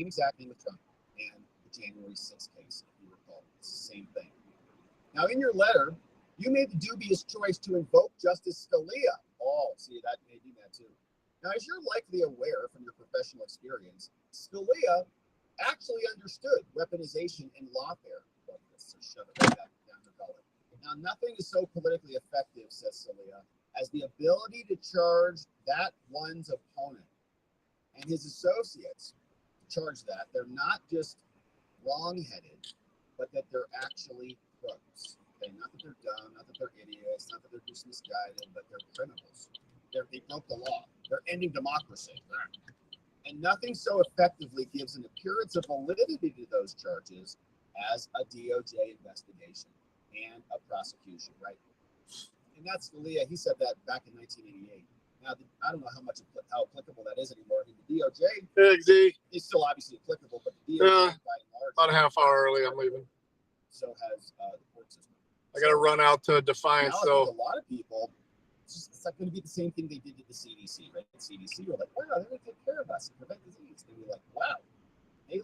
same exact thing with Trump and the January 6th case, if you recall. It's the same thing. Now, in your letter, you made the dubious choice to invoke Justice Scalia. Oh, see, that made me mad too. Now, as you're likely aware from your professional experience, Scalia actually understood weaponization in lawfare. So shove it right down the gullet. Now, nothing is so politically effective, says Scalia, as the ability to charge that one's opponent and his associates charge that they're not just wrong-headed, but that they're actually crooks. Okay, not that they're dumb, not that they're idiots, not that they're just misguided, but they're criminals. They broke the law. They're ending democracy. And nothing so effectively gives an appearance of validity to those charges as a DOJ investigation and a prosecution, right? And that's Scalia. He said that back in 1988. Now, I don't know how applicable that is anymore. I mean, the DOJ is still obviously applicable, but the DOJ, by and large, about a half hour early, I'm leaving. So has the court system. I got to run out to Defiance. So a lot of people, it's like going to be the same thing they did to the CDC, right? The CDC were like, wow, they're going to take care of us and prevent disease. And we're like, wow, they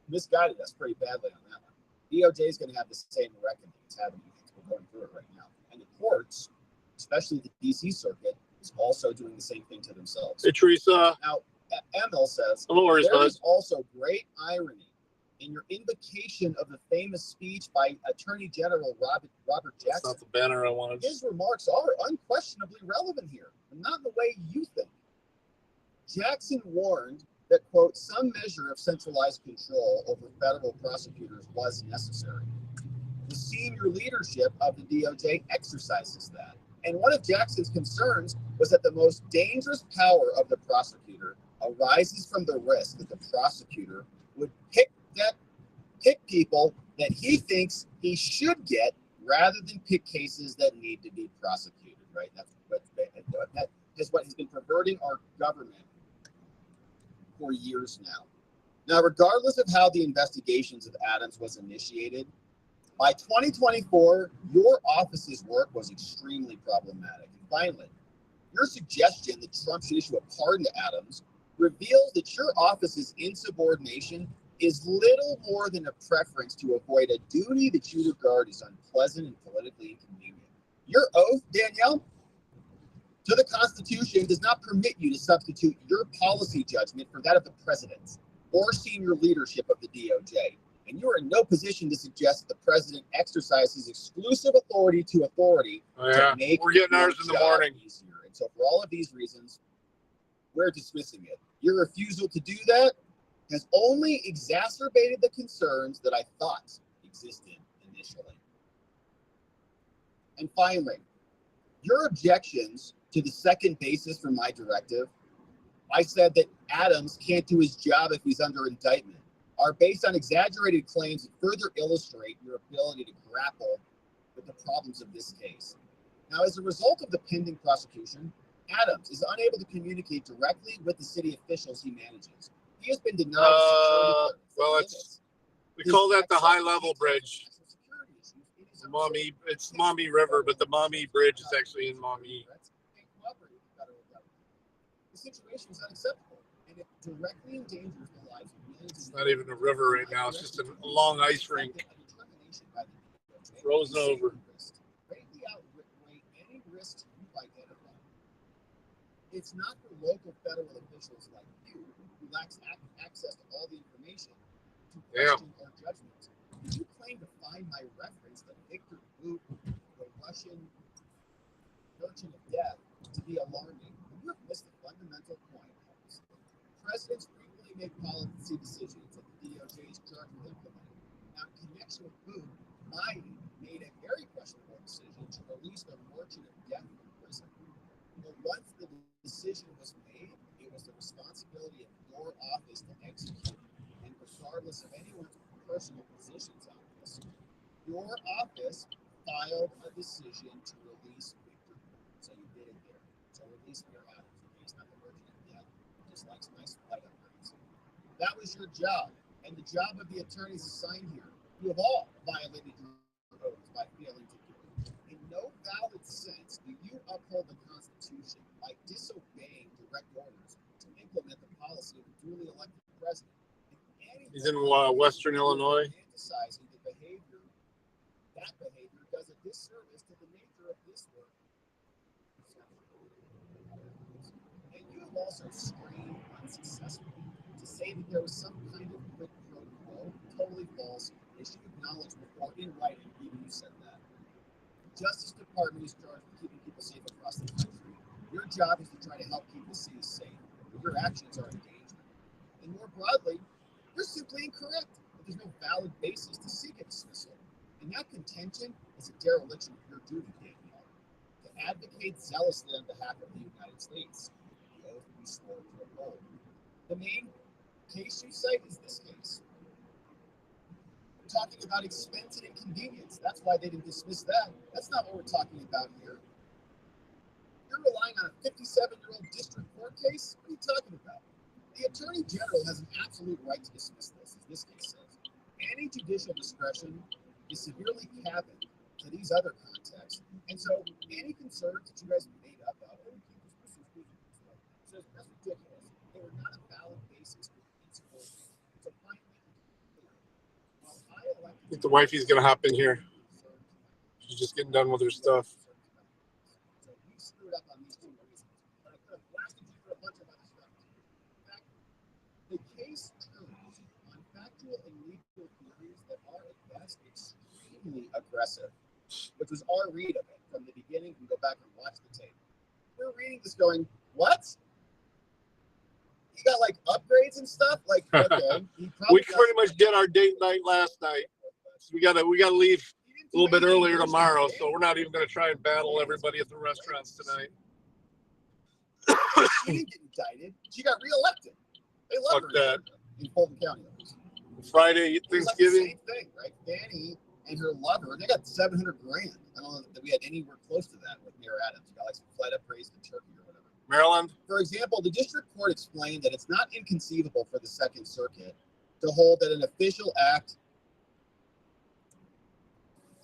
misguided us pretty badly on that one. DOJ is going to have the same reckoning it's having. We're going through it right now. And the courts, especially the DC circuit, is also doing the same thing to themselves. Hey, Teresa. Now, ML says, there is also great irony in your invocation of the famous speech by Attorney General Robert Jackson. That's not the banner I wanted. His remarks are unquestionably relevant here, but not in the way you think. Jackson warned that, quote, some measure of centralized control over federal prosecutors was necessary. The senior leadership of the DOJ exercises that. And one of Jackson's concerns was that the most dangerous power of the prosecutor arises from the risk that the prosecutor would pick people that he thinks he should get rather than pick cases that need to be prosecuted, right? That is what has been perverting our government for years now. Now, regardless of how the investigations of Adams was initiated, by 2024, your office's work was extremely problematic. And finally, your suggestion that Trump should issue a pardon to Adams reveals that your office's insubordination is little more than a preference to avoid a duty that you regard as unpleasant and politically inconvenient. Your oath, Danielle, to the Constitution does not permit you to substitute your policy judgment for that of the president or senior leadership of the DOJ. And you are in no position to suggest that the president exercises exclusive authority to make we're getting ours in the morning easier. And so for all of these reasons, we're dismissing it. Your refusal to do that has only exacerbated the concerns that I thought existed initially. And finally, your objections to the second basis for my directive, I said that Adams can't do his job if he's under indictment, are based on exaggerated claims that further illustrate your ability to grapple with the problems of this case. Now, as a result of the pending prosecution, Adams is unable to communicate directly with the city officials he manages. He has been denied security. We call that the high-level bridge. It's Maumee River, but the Maumee Bridge is actually in Maumee. The situation is unacceptable, and it directly endangers the lives of millions. It's not even a river right now. It's just a long ice rink. Frozen over. Greatly outweigh any risks you identify. It's not for local federal officials like you, who lacks access to all the information, to question our judgment. Did you claim to find my reference that Victor Boot, the Russian merchant of death, to be alarming? You have missed the fundamental point. Presidents frequently make policy decisions that the DOJ is charged with implementing. Now, in connection with Boot, Biden made a very questionable decision to release the merchant of death from prison. But once the decision was made, it was the responsibility of your office to execute. And regardless of anyone's personal positions on this, your office filed a decision to release Victor. So you did it there. So release your Adams. He's not the merchant of death. Just likes nice flight upgrades. That was your job, and the job of the attorneys assigned here. You have all violated your oaths by failing to do it. In no valid sense do you uphold the Constitution by disobeying direct orders to implement the policy of a duly elected president. He's in Western Illinois. Emphasizing the behavior, that behavior does a disservice to the nature of this work. And you have also screamed unsuccessfully to say that there was some kind of quid pro quo, totally false. They should acknowledge before in writing even you said that. The Justice Department is charged with keeping people safe across the country. Your job is to try to help keep the city safe, but your actions are endangerment. And more broadly, you're simply incorrect. There's no valid basis to seek a dismissal. And that contention is a dereliction of your duty, Danielle, to advocate zealously on behalf of the United States. The oath we swore to uphold. The main case you cite is this case. We're talking about expense and inconvenience. That's why they didn't dismiss that. That's not what we're talking about here. You're relying on a 57-year-old district court case? What are you talking about? The Attorney General has an absolute right to dismiss this, as this case says. Any judicial discretion is severely cabined to these other contexts. And so any concerns that you guys made up about, says that's ridiculous. They were not a valid basis for insubordination. So finally, I think the wifey's going to hop in here. She's just getting done with her stuff. So you screwed up on these two reasons. But I could have blasted you for a bunch of other stuff. In fact, the case turns on factual and legal theories that are at best extremely aggressive, which was our read of it from the beginning. You can go back and watch the tape. We're reading this going, what? You got like upgrades and stuff? Like, okay. We pretty much did our date night last night. So we gotta leave a little bit earlier tomorrow, so we're not even gonna try and battle everybody at the restaurants tonight. She didn't get indicted. She got reelected. They love Fuck her that. in Fulton County. Friday, It was like the Thanksgiving. same thing, right? Danny and her lover, they got $700,000. I don't know that we had anywhere close to that with Mayor Adams. We got like some flight upgrades to Turkey or whatever. Maryland. For example, the district court explained that it's not inconceivable for the Second Circuit to hold that an official act,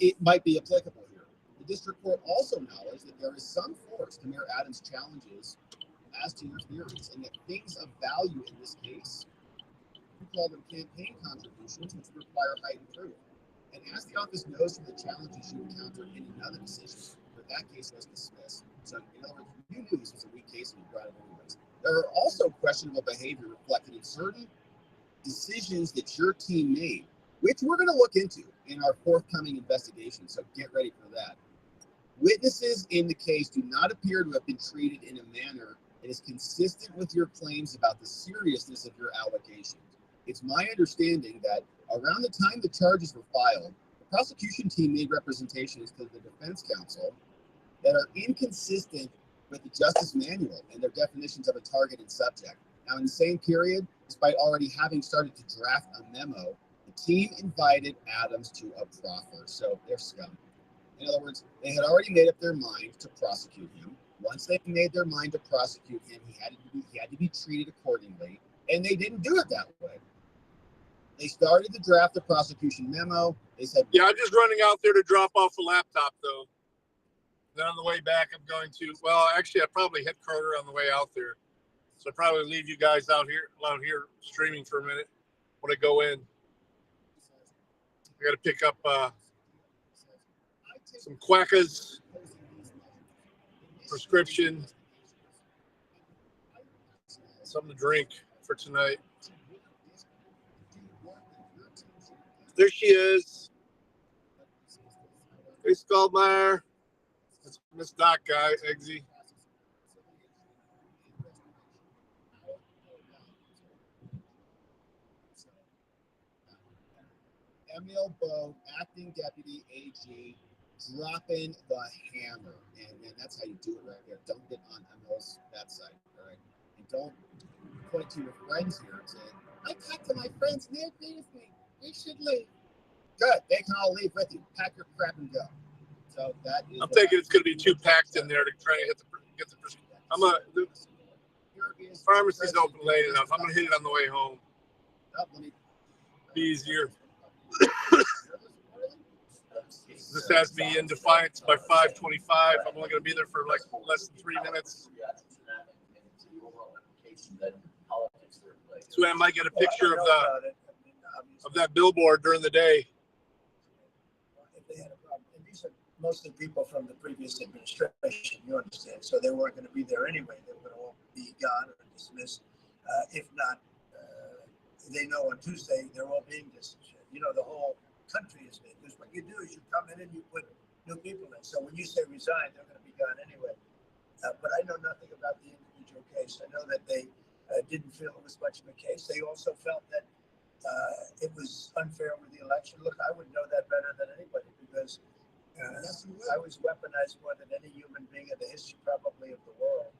it might be applicable here. The district court also acknowledged that there is some force to Mayor Adams' challenges as to your theories, and that things of value in this case, we call them campaign contributions, which require heightened proof. And as the office knows from the challenges you encountered in another decision, where that case was dismissed. So, in other words, you knew this was a weak case and you brought it anyways. There are also questionable behavior reflected in certain decisions that your team made, which we're going to look into in our forthcoming investigation. So get ready for that. Witnesses in the case do not appear to have been treated in a manner that is consistent with your claims about the seriousness of your allegations. It's my understanding that around the time the charges were filed, the prosecution team made representations to the defense counsel that are inconsistent with the Justice Manual and their definitions of a target and subject. Now, in the same period, despite already having started to draft a memo, the team invited Adams to a proffer. So they're scum. In other words, they had already made up their mind to prosecute him. Once they made their mind to prosecute him, he had to be treated accordingly, and they didn't do it that way. They started to draft the prosecution memo. They said, Yeah, I'm just running out there to drop off the laptop, though. Then on the way back, I'm going to, well, actually, I probably hit Carter on the way out there. So I'll probably leave you guys out here streaming for a minute when I go in. I got to pick up some Quackas, prescription, something to drink for tonight. There she is. Hey, Skullmeyer. That's Miss Doc guy, Eggsy. Emil Bo, acting deputy AG, dropping the hammer. And that's how you do it right there. Don't get on Emil's bad side, all right? And don't point to your friends here and say, I talked to my friends and they agree with me. You should leave. Good. They can all leave with you. Pack your crap and go. So that is. I'm thinking it's going to be too packed in there to try to get the prescription. The pharmacy's open late enough. I'm going to hit it on the way home. Be easier. This has me in Defiance by 5:25. I'm only going to be there for like less than 3 minutes. So I might get a picture of of that billboard during the day. If they had a problem, and these are mostly people from the previous administration, you understand, so they weren't going to be there anyway. They were going to all be gone or dismissed. If not, they know on Tuesday they're all being dismissed. You know, the whole country is being. Because what you do is you come in and you put new people in. So when you say resign, they're going to be gone anyway. But I know nothing about the individual case. I know that they didn't feel it was much of a case. They also felt that it was unfair with the election. Look, I would know that better than anybody because I was weaponized more than any human being in the history probably of the world.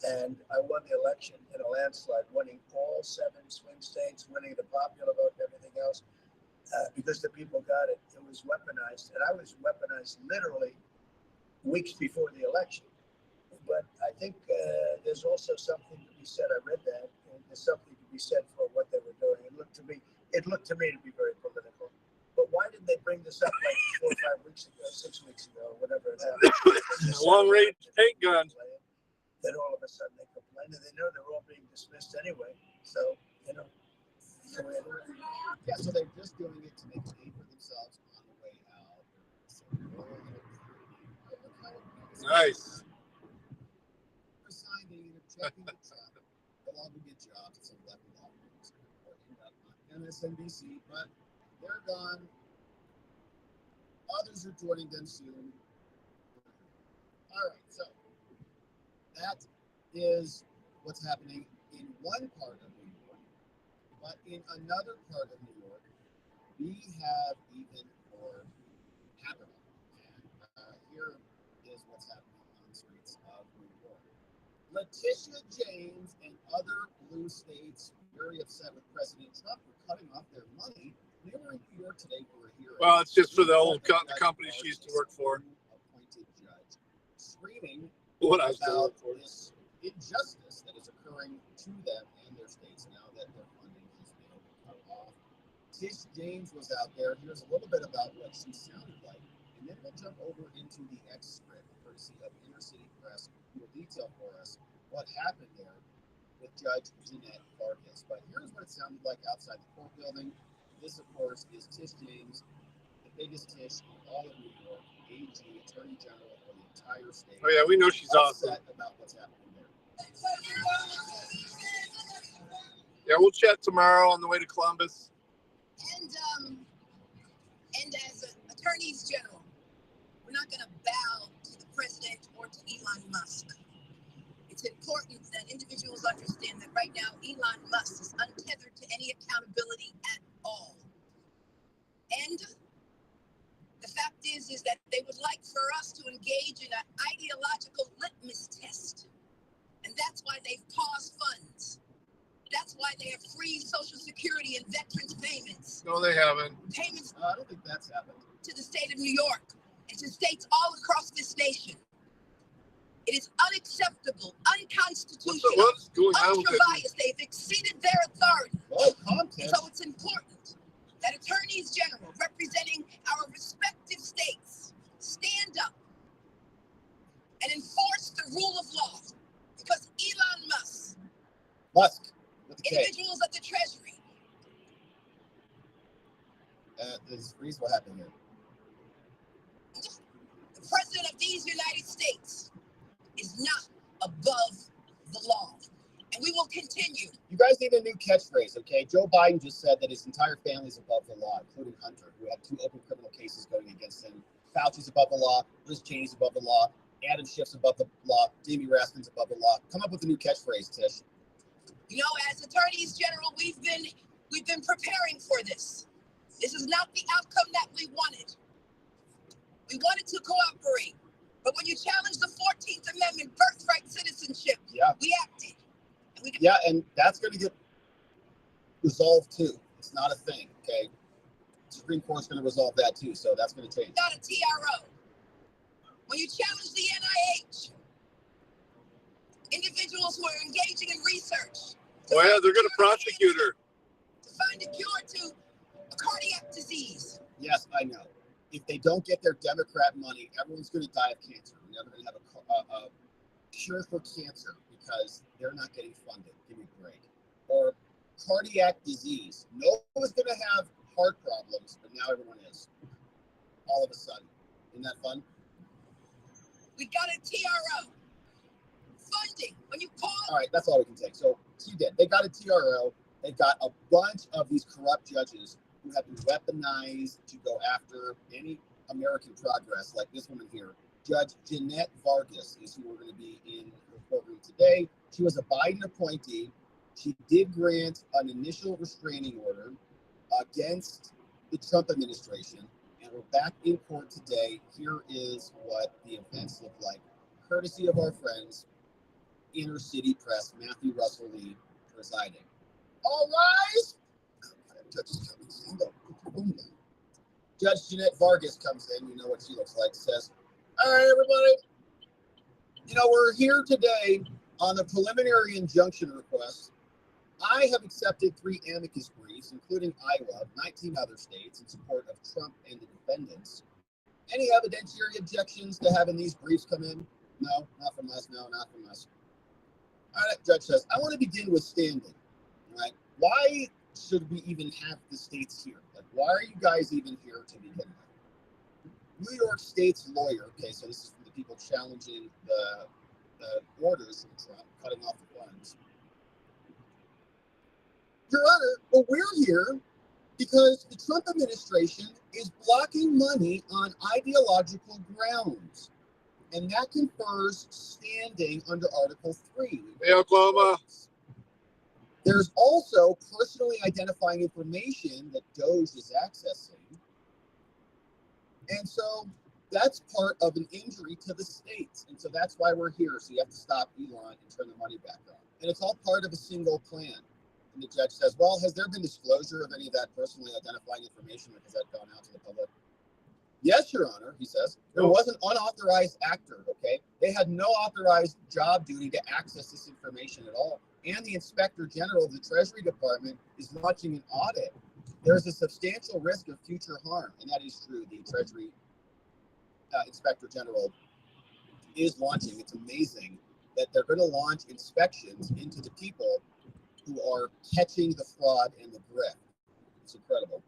And I won the election in a landslide, winning all 7 swing states, winning the popular vote and everything else because the people got it. It was weaponized. And I was weaponized literally weeks before the election. But I think there's also something to be said. I read that, and there's something to be said for what they were doing. It looked to me to be very political. But why did they bring this up like 4 or 5 weeks ago, 6 weeks ago, whatever it happened? Long-range tank gun. Then all of a sudden they complain, and they know they're all being dismissed anyway. So, you know. Yeah, so they're just doing it to make a name for themselves on the way out. Nice. Signing and checking the job. They'll all get jobs at some level on MSNBC, but they're gone. Others are joining them soon. All right, so that is what's happening in one part of New York. But in another part of New York, we have even more happening. And here is what's happening on the streets of New York. Letitia James and other blue states very upset with President Trump for cutting off their money. They were in New York today for a hearing. Well, it's just for the old company she used to work for. Appointed judge screaming What I was about for. this injustice that is occurring to them and their states now that their funding has been cut off. Tish James was out there. Here's a little bit about what she sounded like. And then we'll jump over into the X script, courtesy of Inner City Press, who will detail for us what happened there with Judge Jeanette Vargas. But here's what it sounded like outside the court building. This, of course, is Tish James, the biggest Tish in all of New York, AG, Attorney General for the entire state. Oh, yeah, we know she's awesome. About what's happening there. Yeah, we'll chat tomorrow on the way to Columbus. And as attorneys general, we're not going to bow to the president or to Elon Musk. It's important that individuals understand that right now Elon Musk is untethered to any accountability at all. And the fact is that they would like for us to engage in an ideological litmus test. And that's why they've paused funds. That's why they have freed Social Security and veterans payments. No, they haven't. Payments I don't think that's happened. to the state of New York and to states all across this nation. It is unacceptable, unconstitutional, What's going on with ultra-biased. They've exceeded their authority. Oh, And content. so it's important that attorneys general representing our respective states stand up and enforce the rule of law. Because Elon Musk, With the K. individuals of the Treasury, There's a reason what happened here. the president of these United States is not above the law. And we will continue. You guys need a new catchphrase, okay? Joe Biden just said that his entire family's above the law, including Hunter, who had 2 open criminal cases going against him. Fauci's above the law. Liz Cheney's above the law. Adam Schiff's above the law. Jamie Raskin's above the law. Come up with a new catchphrase, Tish. You know, as attorneys general, we've been preparing for this. This is not the outcome that we wanted. We wanted to cooperate. But when you challenge the 14th Amendment, birthright citizenship, we acted. And that's going to get resolved too. It's not a thing, okay? The Supreme Court's going to resolve that too, so that's going to change. Not a TRO. When you challenge the NIH, individuals who are engaging in research. Oh, yeah, they're going to prosecute her. To find a cure to a cardiac disease. Yes, I know. If they don't get their Democrat money, everyone's going to die of cancer. We're never going to have a cure for cancer because they're not getting funded. Give me a break. Or cardiac disease. No one's going to have heart problems, but now everyone is. All of a sudden. Isn't that fun? We got a TRO. Funding. When you call. All right, that's all we can take. So she did. They got a TRO. They got a bunch of these corrupt judges who have been weaponized to go after any American progress, like this woman here. Judge Jeanette Vargas is who we're going to be in her courtroom today. She was a Biden appointee. She did grant an initial restraining order against the Trump administration. And we're back in court today. Here is what the events look like, courtesy of our friends, Inner City Press, Matthew Russell Lee presiding. All rise. Judge Jeanette Vargas comes in. You know what she looks like. Says, all right, everybody. You know, we're here today on the preliminary injunction request. I have accepted 3 amicus briefs, including Iowa, 19 other states, in support of Trump and the defendants. Any evidentiary objections to having these briefs come in? No, not from us. No, not from us. All right, judge says, I want to begin with standing. All right, why should we even have the states here? Like, why are you guys even here to begin with? New York State's lawyer, okay, so this is from the people challenging the orders from Trump, cutting off the funds. Your Honor, well, we're here because the Trump administration is blocking money on ideological grounds. And that confers standing under Article 3. Hey, Oklahoma. There's also personally identifying information that DOJ is accessing. And so that's part of an injury to the states. And so that's why we're here. So you have to stop Elon and turn the money back on. And it's all part of a single plan. And the judge says, well, has there been disclosure of any of that personally identifying information, or has that gone out to the public? Yes, Your Honor, he says. There was an unauthorized actor, okay? They had no authorized job duty to access this information at all. And the Inspector General of the Treasury Department is launching an audit. There's a substantial risk of future harm, and that is true. The Treasury Inspector General is launching. It's amazing that they're going to launch inspections into the people who are catching the fraud and the grift. It's incredible.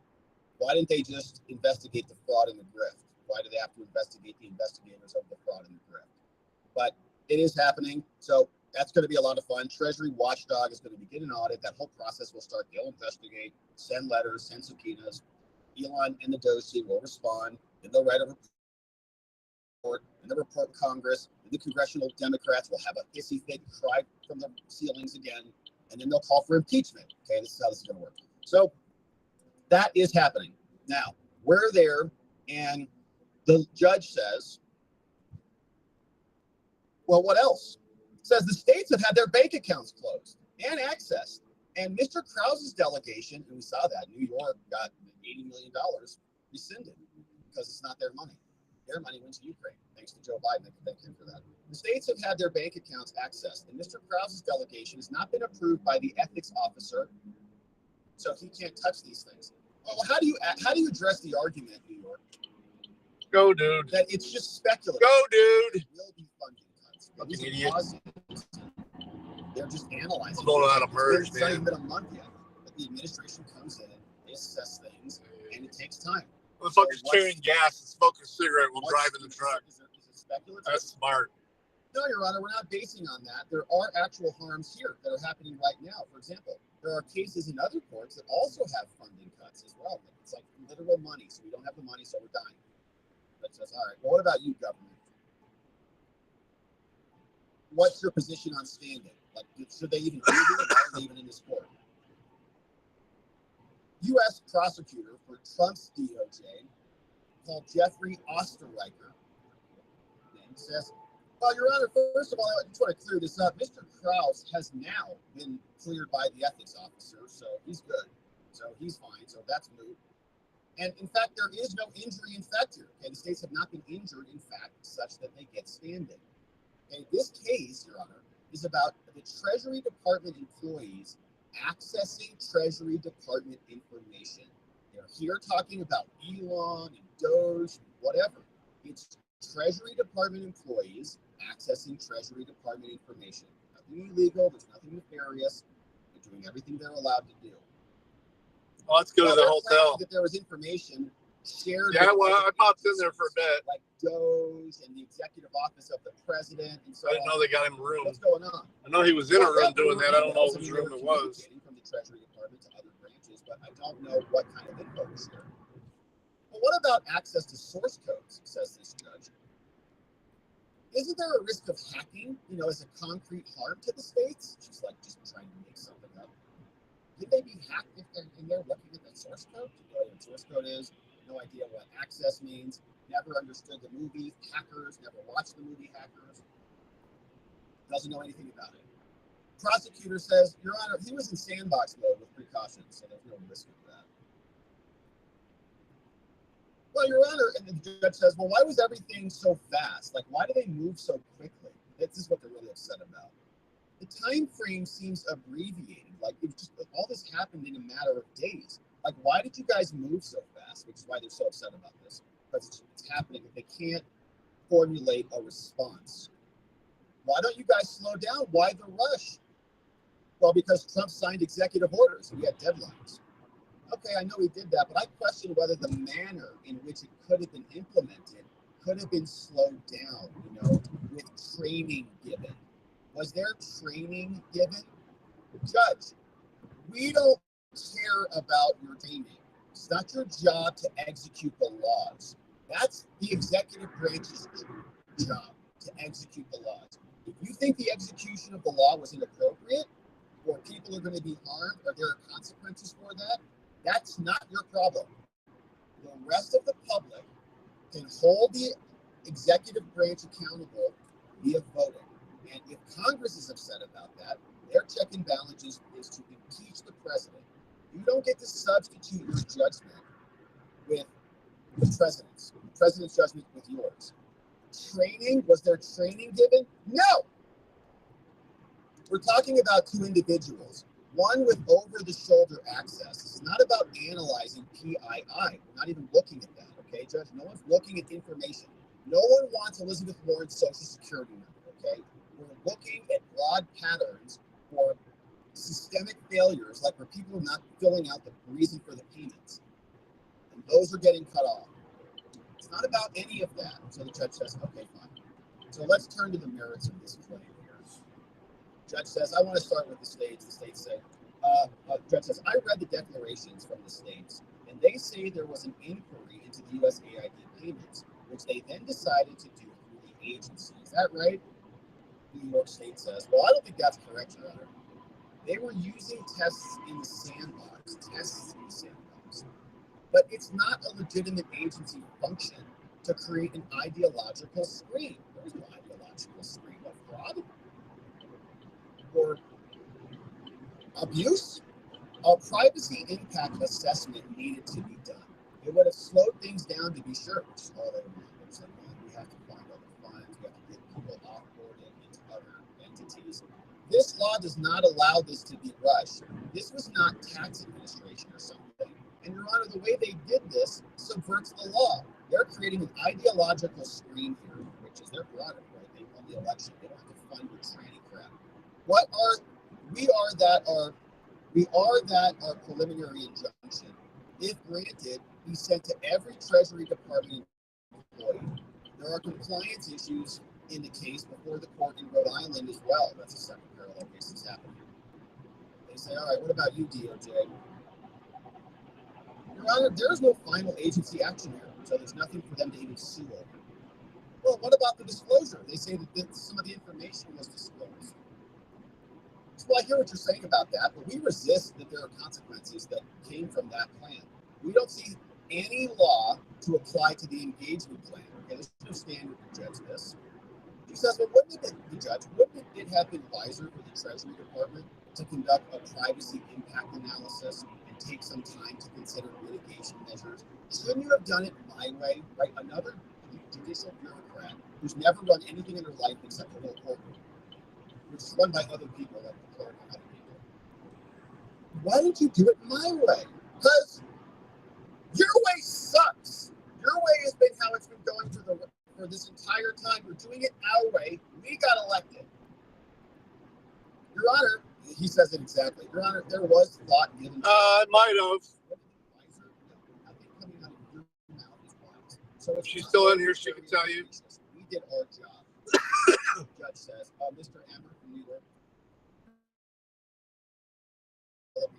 Why didn't they just investigate the fraud and the grift? Why do they have to investigate the investigators of the fraud and the grift? But it is happening. So that's going to be a lot of fun. Treasury Watchdog is going to begin an audit. That whole process will start. They'll investigate, send letters, send subpoenas. Elon and the DOJ will respond. Then they'll write a report, and they'll report Congress. And the congressional Democrats will have a hissy fit cry from the ceilings again. And then they'll call for impeachment. Okay, this is how this is going to work. So that is happening. Now, we're there, and the judge says, well, what else? Says the states have had their bank accounts closed and accessed. And Mr. Krause's delegation, and we saw that, New York got $80 million rescinded because it's not their money. Their money went to Ukraine, thanks to Joe Biden. I can thank him for that. The states have had their bank accounts accessed, and Mr. Krause's delegation has not been approved by the ethics officer, so he can't touch these things. Well, how do you address the argument, New York? Go, dude. That it's just speculative. Go, dude. There will be funding cuts. Fucking idiot. They're just analyzing. I don't know how to merge, It's not even man. been a month yet. But the administration comes in, they assess things, and it takes time. Motherfuckers carrying gas and smoking a cigarette while What's- driving the truck. Is it speculative? That's smart. No, Your Honor, we're not basing on that. There are actual harms here that are happening right now. For example, there are cases in other courts that also have funding cuts as well. It's like literal money, so we don't have the money, so we're dying. That says, all right, well, what about you, government? What's your position on standing? Like, should they even be here, or are they even in this court? U.S. prosecutor for Trump's DOJ, called Jeffrey Osterreicher, says, well, Your Honor, first of all, I just want to clear this up. Mr. Krause has now been cleared by the ethics officer, so he's good. So he's fine. So that's moot. And in fact, there is no injury in fact here. Okay, the states have not been injured in fact such that they get standing. Okay, this case, Your Honor, is about the Treasury Department employees accessing Treasury Department information. They're here talking about Elon and DOJ, whatever. It's Treasury Department employees accessing Treasury Department information. Nothing illegal, there's nothing nefarious. They're doing everything they're allowed to do. Well, let's go to the they're hotel. claiming that there was information shared. Yeah, with well, I other popped in there agencies, for a bit. like DOJ and the executive office of the president, and so I didn't know they got him a room. what's going on? I know he was in a Well, room there doing were that. I don't know emails, whose they room were it was. communicating from the Treasury Department to other branches, but I don't know what kind of info was shared. But what about access to source codes, says this judge? Isn't there a risk of hacking, as a concrete harm to the states? She's like just trying to make something up. Could they be hacked if they're in there looking at the source code? Do you know what the source code is? No idea what access means. Never understood the movie Hackers. Never watched the movie Hackers. Doesn't know anything about it. Prosecutor says, Your Honor, he was in sandbox mode with precautions, so there's no risk of that. Well, Your Honor, and the judge says, well, why was everything so fast? Like, why do they move so quickly? This is what they're really upset about. The time frame seems abbreviated. Like, it just all this happened in a matter of days. Like, why did you guys move so fast? Which is why they're so upset about this. Because it's happening. If they can't formulate a response. Why don't you guys slow down? Why the rush? Well, because Trump signed executive orders. We had deadlines. Okay, I know he did that, but I question whether the manner in which it could have been implemented could have been slowed down, with training given. Was there training given? Judge, we don't care about your training. It's not your job to execute the laws. That's the executive branch's job, to execute the laws. If you think the execution of the law was inappropriate, or people are going to be harmed, or there are consequences for that, that's not your problem. The rest of the public can hold the executive branch accountable via voting. And if Congress is upset about that, their check and balances is to impeach the president. You don't get to substitute your judgment with the president's judgment with yours. Training, was there training given? No! We're talking about two individuals, one with over-the-shoulder access. It's not about analyzing PII. We're not even looking at that, okay, Judge? No one's looking at information. No one wants Elizabeth Warren's Social Security number, okay? We're looking at broad patterns for systemic failures, like where people are not filling out the reason for the payments. And those are getting cut off. It's not about any of that. So the judge says, okay, fine. So let's turn to the merits of this claim here. Judge says, I want to start with the states. The states say, judge says, I read the declarations from the states, and they say there was an inquiry into the USAID payments, which they then decided to do through the agency. Is that right? New York State says, well, I don't think that's correct, Your Honor. They were using tests in the sandbox, but it's not a legitimate agency function to create an ideological screen. There's no ideological screen of fraud or abuse. A privacy impact assessment needed to be done. It would have slowed things down to be sure, which is all they want. It's like, man, we have to find other funds, we have to get people offboarded into other entities. This law does not allow this to be rushed. This was not tax administration or something. And Your Honor, the way they did this subverts the law. They're creating an ideological screen here, which is their prerogative, right? They won the election. They don't have to fund your tranny crap. We are that our preliminary injunction, if granted, be sent to every Treasury Department employee. There are compliance issues in the case before the court in Rhode Island as well. That's a second parallel case that's happening. They say, all right, what about you, DOJ? Your Honor, there's no final agency action here, so there's nothing for them to even sue over. Well, what about the disclosure? They say that some of the information was disclosed. Well, I hear what you're saying about that, but we resist that there are consequences that came from that plan. We don't see any law to apply to the engagement plan. Okay, there's no standard to judge this. She says, well, wouldn't it have been wiser for the Treasury Department to conduct a privacy impact analysis and take some time to consider mitigation measures? Shouldn't you have done it my way, right? Another judicial bureaucrat who's never run anything in her life except a little courtroom, which is run by other people, like the clerk and other people. Why didn't you do it my way? Because your way sucks. Your way has been how it's been going for this entire time. We're doing it our way. We got elected. Your Honor, he says it exactly. Your Honor, there was thought given. It might have. What did So if she's still in here, she can tell you. We did our job. Judge says, Mr. Emmer from New York,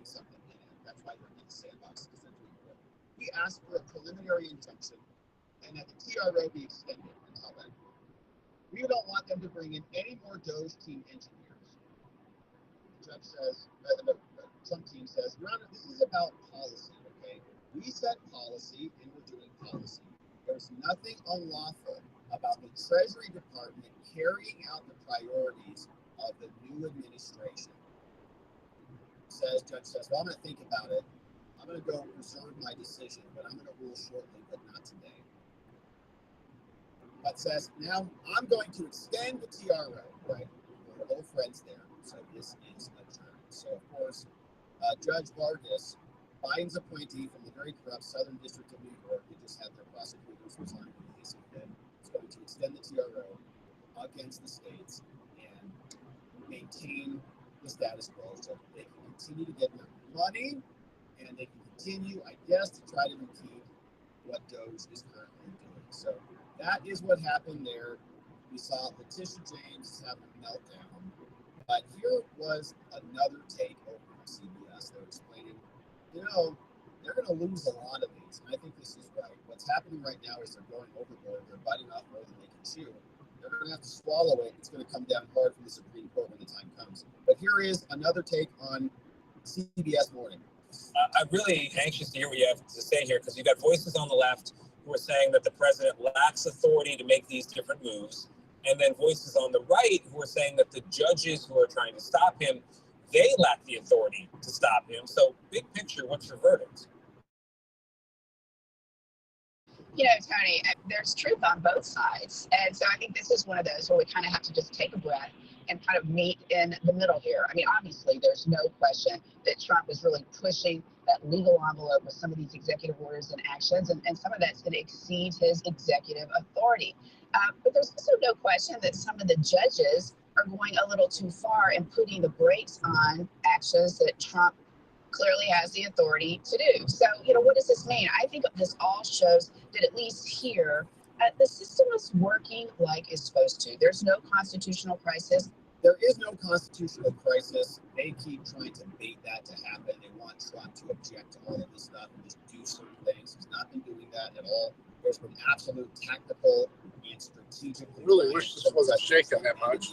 something in it. That's why we're in the sandbox. We asked for a preliminary injunction and that the TRO be extended until then. We don't want them to bring in any more Doge team engineers. The judge says, the Trump team says, Your Honor, this is about policy, okay? We set policy and we're doing policy. There's nothing unlawful about the Treasury Department carrying out the priorities of the new administration. Judge says, well, I'm going to think about it. I'm going to go reserve my decision, but I'm going to rule shortly, but not today. But says, now I'm going to extend the TRO, right? We're old friends there, so this is adjourned. So, of course, Judge Vargas, Biden's appointee from the very corrupt Southern District of New York, they just had their prosecutors resign from the ACP, is going to extend the TRO against the states and maintain the status quo so they can continue to get their money and they can continue, I guess, to try to impede what Doge is currently doing. So that is what happened there. We saw Letitia James have a meltdown. But here was another take over from CBS. They're explaining, they're going to lose a lot of these. And I think this is right. What's happening right now is they're going overboard. They're biting off more than they can chew. They're going to have to swallow it. It's going to come down hard from the Supreme Court when the time comes. But here is another take on CBS Morning. I'm really anxious to hear what you have to say here because you've got voices on the left who are saying that the president lacks authority to make these different moves. And then voices on the right who are saying that the judges who are trying to stop him, they lack the authority to stop him. So big picture, what's your verdict? Tony, there's truth on both sides. And so I think this is one of those where we kind of have to just take a breath and kind of meet in the middle here. I mean, obviously, there's no question that Trump is really pushing that legal envelope with some of these executive orders and actions, and some of that's going to exceed his executive authority. But there's also no question that some of the judges are going a little too far and putting the brakes on actions that Trump clearly has the authority to do. So, what does this mean? I think this all shows that at least here, the system is working like it's supposed to. There's no constitutional crisis. There is no constitutional crisis. They keep trying to bait that to happen. They want Trump to object to all of this stuff and just do certain things. He's not been doing that at all. There's been absolute tactical and strategic. I really wish this wasn't shaking that much.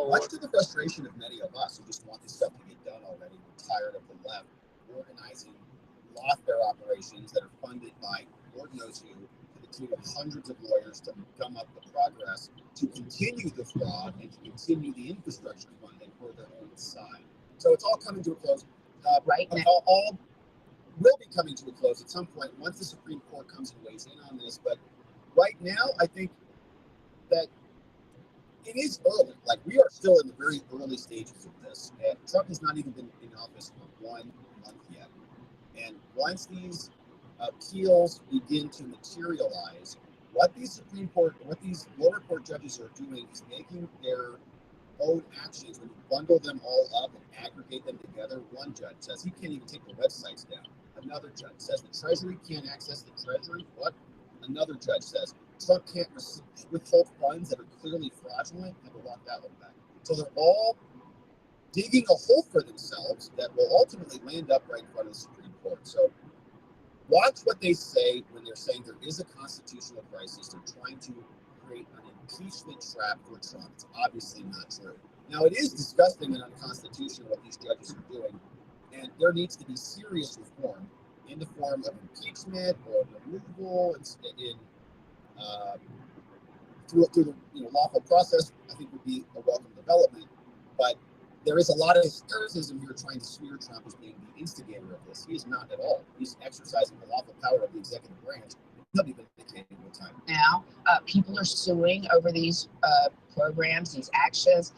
Much to the frustration of many of us who just want this stuff to get done already. We're tired of the left organizing lawfare operations that are funded by Lord knows who, to the tune of hundreds of lawyers to gum up the progress, to continue the fraud and to continue the infrastructure funding for their own side. So it's all coming to a close. Right now. All will be coming to a close at some point once the Supreme Court comes and weighs in on this. But right now, I think that it is early. Like, we are still in the very early stages of this. And Trump has not even been in office for 1 month yet. And once these appeals begin to materialize, what these lower court judges are doing is making their own actions. When you bundle them all up and aggregate them together, one judge says he can't even take the websites down. Another judge says the Treasury can't access the Treasury. What? Another judge says Trump can't withhold funds that are clearly fraudulent. Never walk that one back. So they're all digging a hole for themselves that will ultimately land up right in front of the Supreme Court. So watch what they say when they're saying there is a constitutional crisis. They're trying to create an impeachment trap for Trump. It's obviously not true. Now, it is disgusting and unconstitutional what these judges are doing, and there needs to be serious reform in the form of impeachment or removal through the lawful process. I think would be a welcome development, but there is a lot of hystericism here trying to smear Trump as being the instigator of this. He is not at all. He's exercising the lawful power of the executive branch. He'll be vindicated with time. Now, people are suing over these programs, these actions.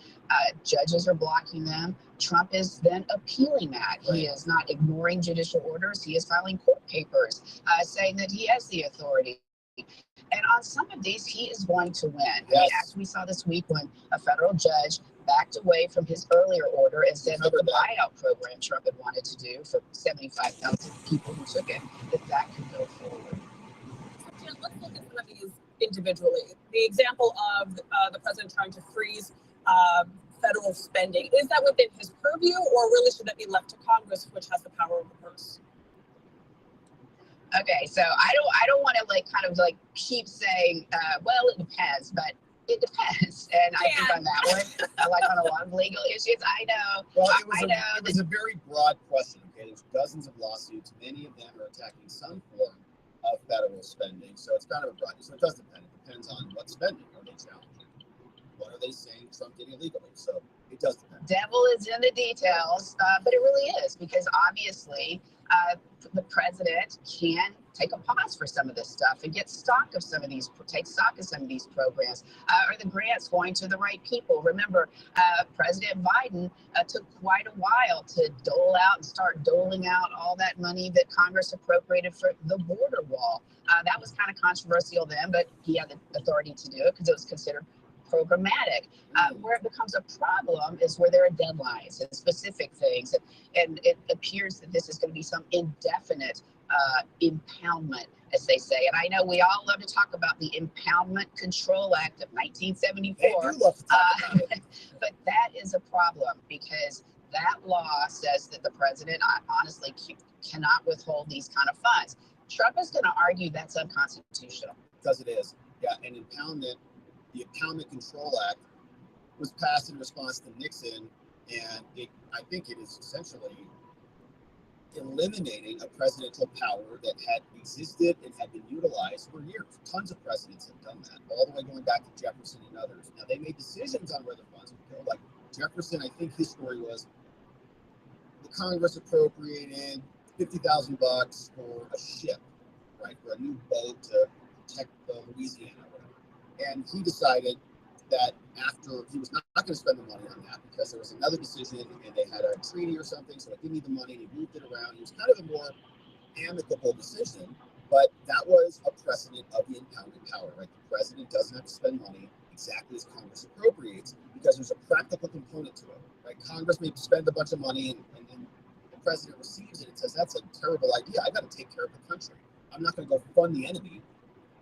Judges are blocking them. Trump is then appealing that. Right. He is not ignoring judicial orders. He is filing court papers saying that he has the authority. And on some of these, he is going to win. Yes. I mean, as we saw this week when a federal judge backed away from his earlier order and said that the buyout program Trump had wanted to do for 75,000 people who took it, that could go forward. Jan, let's look at some of these individually. The example of the president trying to freeze federal spending, is that within his purview, or really should that be left to Congress, which has the power of the purse? Okay, so I don't want to keep saying, well, it depends, but it depends. And I think on that one, on a lot of legal issues, I know. Well, it was a very broad question. Okay, there's dozens of lawsuits. Many of them are attacking some form of federal spending. So it's kind of a broad. So it does depend. It depends on what spending are they challenging. What are they saying Trump did illegally? So it does depend. Devil is in the details, but it really is, because obviously the president can take a pause for some of this stuff and take stock of some of these programs. Are the grants going to the right people? Remember, President Biden took quite a while to start doling out all that money that Congress appropriated for the border wall. That was kind of controversial then, but he had the authority to do it because it was considered programmatic. Where it becomes a problem is where there are deadlines and specific things, and it appears that this is going to be some indefinite impoundment, as they say. And I know we all love to talk about the Impoundment Control Act of 1974. They do love to talk about it. But that is a problem, because that law says that the president honestly cannot withhold these kind of funds. Trump is going to argue that's unconstitutional. Because it is. Yeah, and the Impoundment Control Act was passed in response to Nixon, and I think it is essentially eliminating a presidential power that had existed and had been utilized for years. Tons of presidents have done that, all the way going back to Jefferson and others. Now, they made decisions on where the funds would go. Like Jefferson, I think his story was the Congress appropriated $50,000 for a ship, right, for a new boat to protect Louisiana or whatever. And he decided that after he was not going to spend the money on that because there was another decision and they had a treaty or something, so he didn't need the money. He moved it around. It was kind of a more amicable decision, but that was a precedent of the impounded power, right? The president doesn't have to spend money exactly as Congress appropriates because there's a practical component to it, right? Congress may spend a bunch of money and the president receives it and says, that's a terrible idea. I got to take care of the country. I'm not going to go fund the enemy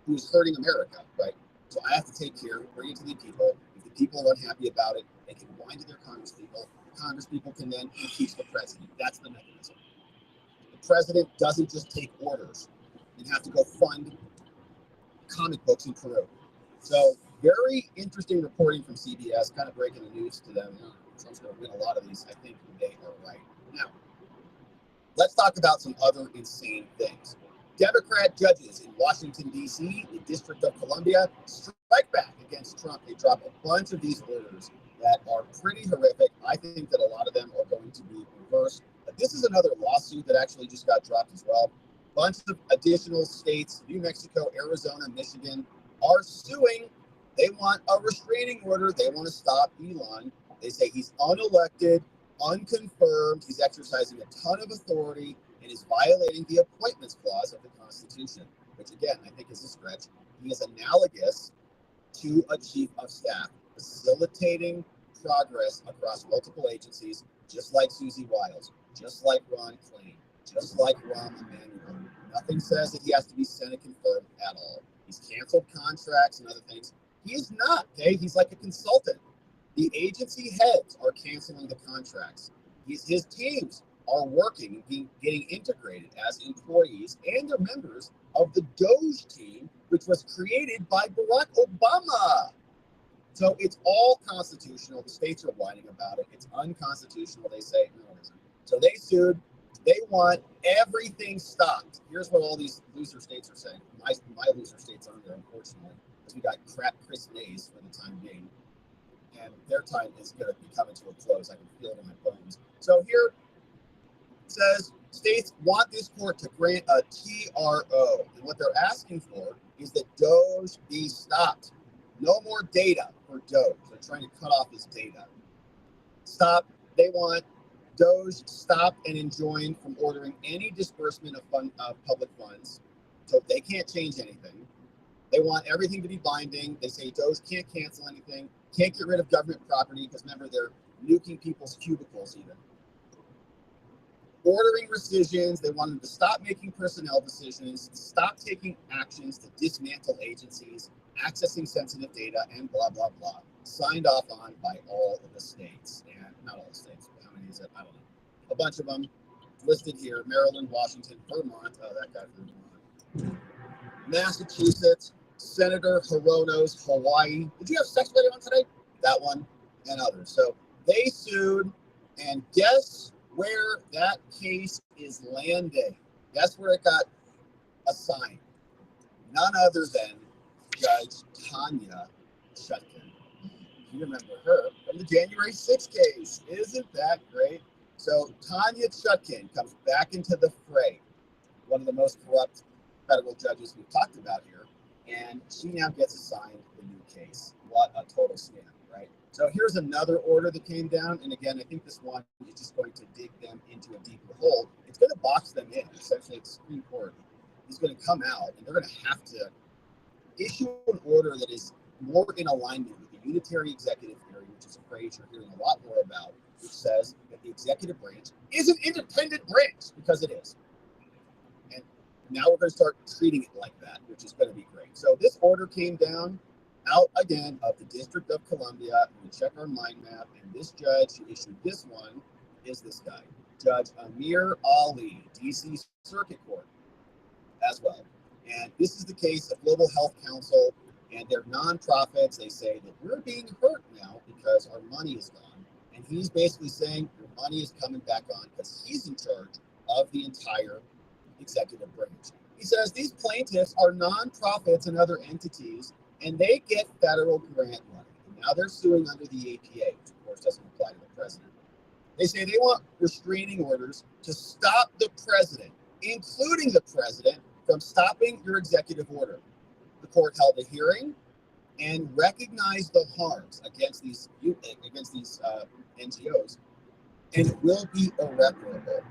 who's hurting America, right? So I have to take care, bring it to the people. If the people are unhappy about it, they can whine to their Congress people. The Congress people can then impeach the president. That's the mechanism. The president doesn't just take orders and have to go fund comic books in Peru. So very interesting reporting from CBS, kind of breaking the news to them. Trump's going to win a lot of these. I think they are right. Now, let's talk about some other insane things. Democrat judges in Washington, D.C., the District of Columbia, strike back against Trump. They drop a bunch of these orders that are pretty horrific. I think that a lot of them are going to be reversed. But this is another lawsuit that actually just got dropped as well. A bunch of additional states, New Mexico, Arizona, Michigan, are suing. They want a restraining order. They want to stop Elon. They say he's unelected, unconfirmed. He's exercising a ton of authority and is violating the appointments clause of the Constitution, which again, I think is a stretch. He is analogous to a chief of staff, facilitating progress across multiple agencies, just like Susie Wiles, just like Ron Klain, just like Rahm Emanuel. Nothing says that he has to be Senate confirmed at all. He's canceled contracts and other things. He is not, okay? He's like a consultant. The agency heads are canceling the contracts. His teams are working and getting integrated as employees and they're members of the DOGE team, which was created by Barack Obama. So it's all constitutional. The states are whining about it. It's unconstitutional. They say, no, it isn't. So they sued. They want everything stopped. Here's what all these loser states are saying. My loser states aren't there, unfortunately, because we got crap Chris Mays for the time being. And their time is going to be coming to a close. I can feel it in my bones. So here, says states want this court to grant a TRO. And what they're asking for is that DOGE be stopped. No more data for DOGE. They're trying to cut off this data. Stop. They want DOGE stopped and enjoined from ordering any disbursement of public funds. So they can't change anything. They want everything to be binding. They say DOGE can't cancel anything, can't get rid of government property because remember, they're nuking people's cubicles even. ordering rescissions. They wanted to stop making personnel decisions, stop taking actions to dismantle agencies, accessing sensitive data, and blah, blah, blah. Signed off on by all of the states. And not all the states, but how many is it? I don't know. A bunch of them listed here: Maryland, Washington, Vermont. Oh, that guy from Vermont. Massachusetts, Senator Hirono's Hawaii. Did you have sex with anyone today? That one and others. So they sued, and guess where that case is landing? Guess where it got assigned? None other than Judge Tanya Chutkan. You remember her from the January 6th case. Isn't that great? So Tanya Chutkan comes back into the fray, one of the most corrupt federal judges we've talked about here, and she now gets assigned the new case. What a total scam, right? So here's another order that came down, and again, I think this one is just going to dig them into a deeper hole. It's going to box them in. Essentially, the Supreme Court is going to come out, and they're going to have to issue an order that is more in alignment with the unitary executive theory, which is a phrase you're hearing a lot more about, which says that the executive branch is an independent branch, because it is. And now we're going to start treating it like that, which is going to be great. So this order came down out again of the District of Columbia. We check our mind map, and this judge who issued this one is this guy, Judge Amir Ali, DC Circuit Court as well. And this is the case of Global Health Council, and they're nonprofits. They say that we're being hurt now because our money is gone. And he's basically saying your money is coming back on because he's in charge of the entire executive branch. He says these plaintiffs are nonprofits and other entities, and they get federal grant money. And now they're suing under the APA, which of course doesn't apply to the president. They say they want restraining orders to stop the president, including the president, from stopping your executive order. The court held a hearing and recognized the harms against these NGOs, and it will be irreparable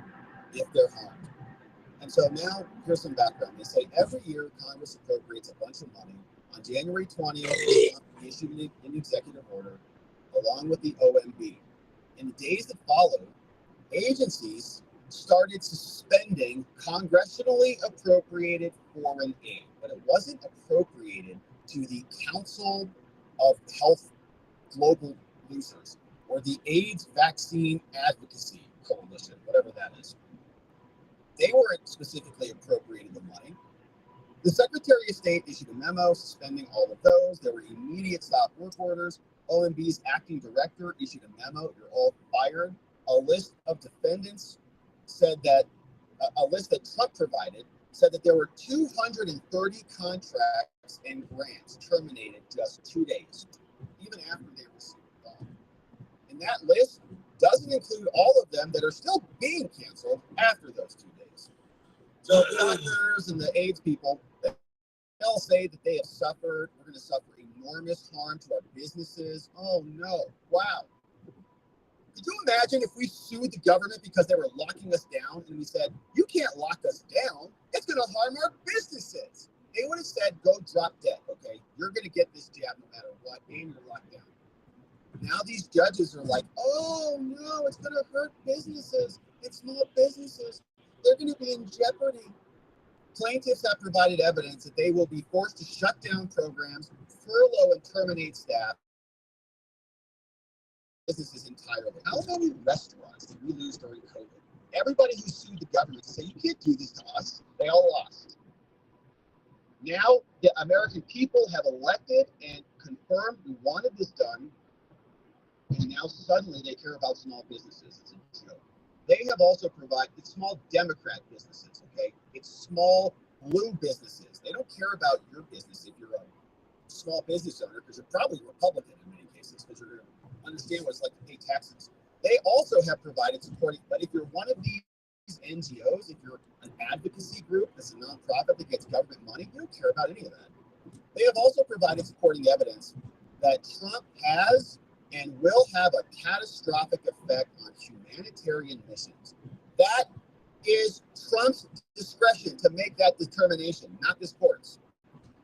if they're harmed. And so now here's some background. They say every year Congress appropriates a bunch of money. On January 20th, they issued an executive order along with the OMB. In the days that followed, agencies started suspending congressionally appropriated foreign aid, but it wasn't appropriated to the Council of Health Global Producers or the AIDS Vaccine Advocacy Coalition, whatever that is. They weren't specifically appropriated the money. The Secretary of State issued a memo suspending all of those. There were immediate stop work orders. OMB's acting director issued a memo, you're all fired. A list of defendants said that, a list that Trump provided said that there were 230 contracts and grants terminated just 2 days, even after they received the law. And that list doesn't include all of them that are still being canceled after those 2 days. So the doctors and the AIDS people, they'll say that they have suffered, we're going to suffer enormous harm to our businesses. Oh no, wow. Could you imagine if we sued the government because they were locking us down and we said, you can't lock us down, it's going to harm our businesses. They would have said, go drop dead, okay? You're going to get this jab no matter what, and you're locked down. Now these judges are like, oh no, it's going to hurt businesses and small businesses. They're going to be in jeopardy. Plaintiffs have provided evidence that they will be forced to shut down programs, furlough and terminate staff. Businesses entirely. How many restaurants did we lose during COVID? Everybody who sued the government to say, you can't do this to us, they all lost. Now the American people have elected and confirmed we wanted this done, and now suddenly they care about small businesses. It's a joke. They have also provided, it's small Democrat businesses, okay? It's small blue businesses. They don't care about your business if you're a small business owner, because you're probably Republican in many cases, because you're going to understand what it's like to pay taxes. They also have provided supporting, but if you're one of these NGOs, if you're an advocacy group that's a nonprofit that gets government money, you don't care about any of that. They have also provided supporting evidence that Trump has and will have a catastrophic effect on humanitarian missions. That is Trump's discretion to make that determination, not this court's.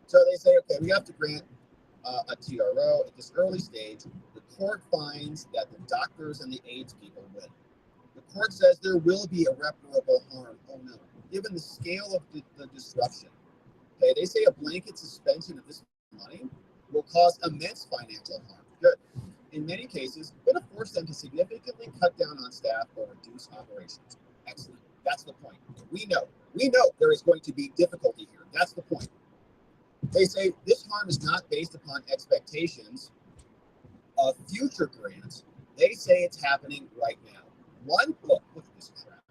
So they say, okay, we have to grant a TRO at this early stage. The court finds that the doctors and the AIDS people win. The Court says there will be irreparable harm. Oh no, given the scale of the disruption. Okay, they say a blanket suspension of this money will cause immense financial harm. Good. In many cases, going to force them to significantly cut down on staff or reduce operations. Excellent. That's the point. We know there is going to be difficulty here. That's the point. They say this harm is not based upon expectations of future grants. They say it's happening right now. Look at this crap.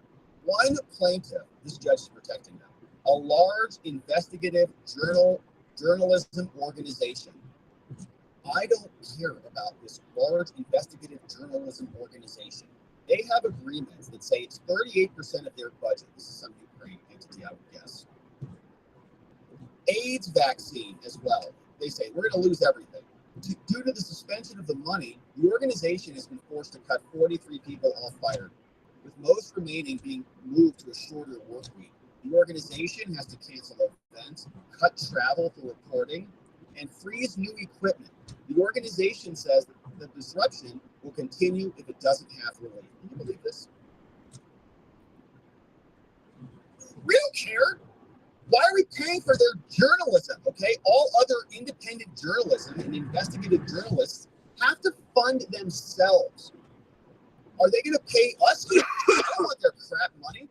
One plaintiff, this judge is protecting them, a large investigative journalism organization. I don't care about this large investigative journalism organization. They have agreements that say it's 38% of their budget. This is some Ukraine entity, I would guess. AIDS vaccine as well. They say we're going to lose everything. Due to the suspension of the money, the organization has been forced to cut 43 people off fired, with most remaining being moved to a shorter work week. The organization has to cancel events, cut travel for reporting, and freeze new equipment. The organization says that the disruption will continue if it doesn't have relief. Can you believe this? We don't care. Why are we paying for their journalism? Okay, all other independent journalism and investigative journalists have to fund themselves. Are they going to pay us? I don't want their crap money.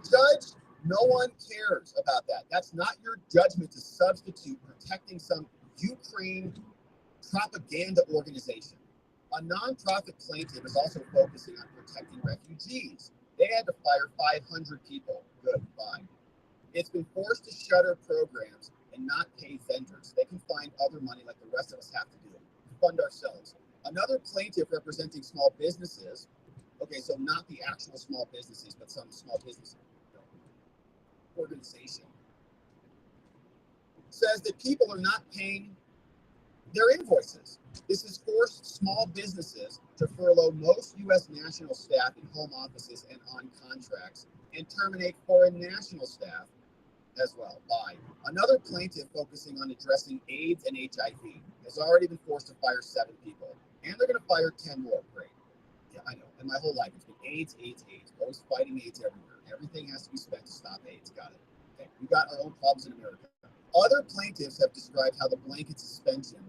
Judge, no one cares about that. That's not your judgment to substitute protecting some Ukraine propaganda organization. A nonprofit plaintiff is also focusing on protecting refugees. They had to fire 500 people. Good, fine. It's been forced to shutter programs and not pay vendors. They can find other money like the rest of us have to do. Fund ourselves. Another plaintiff representing small businesses, okay, so not the actual small businesses, but some small business organization, says that people are not paying their invoices. This has forced small businesses to furlough most U.S. national staff in home offices and on contracts and terminate foreign national staff as well. Why? Another plaintiff focusing on addressing AIDS and HIV has already been forced to fire 7 people, and they're going to fire 10 more. Great. Yeah, I know. In my whole life, it's been AIDS, AIDS, AIDS. We're always fighting AIDS everywhere. Everything has to be spent to stop AIDS. Got it. Okay. We got our own problems in America. Other plaintiffs have described how the blanket suspension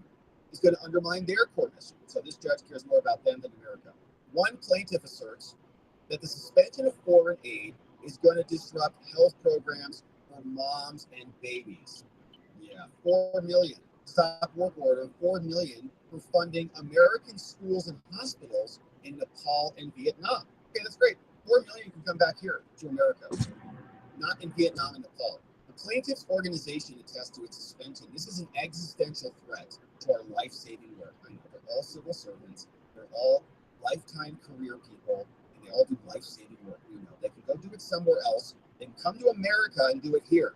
is going to undermine their court mission. So this judge cares more about them than America. One plaintiff asserts that the suspension of foreign aid is going to disrupt health programs for moms and babies. Yeah, 4 million. Stop work order, 4 million for funding American schools and hospitals in Nepal and Vietnam. Okay, that's great. 4 million can come back here to America, not in Vietnam and Nepal. The plaintiff's organization attests to its suspension. This is an existential threat to our life-saving work. I know they're all civil servants, they're all lifetime career people, and they all do life-saving work. We know they can go do it somewhere else. They can come to America and do it here.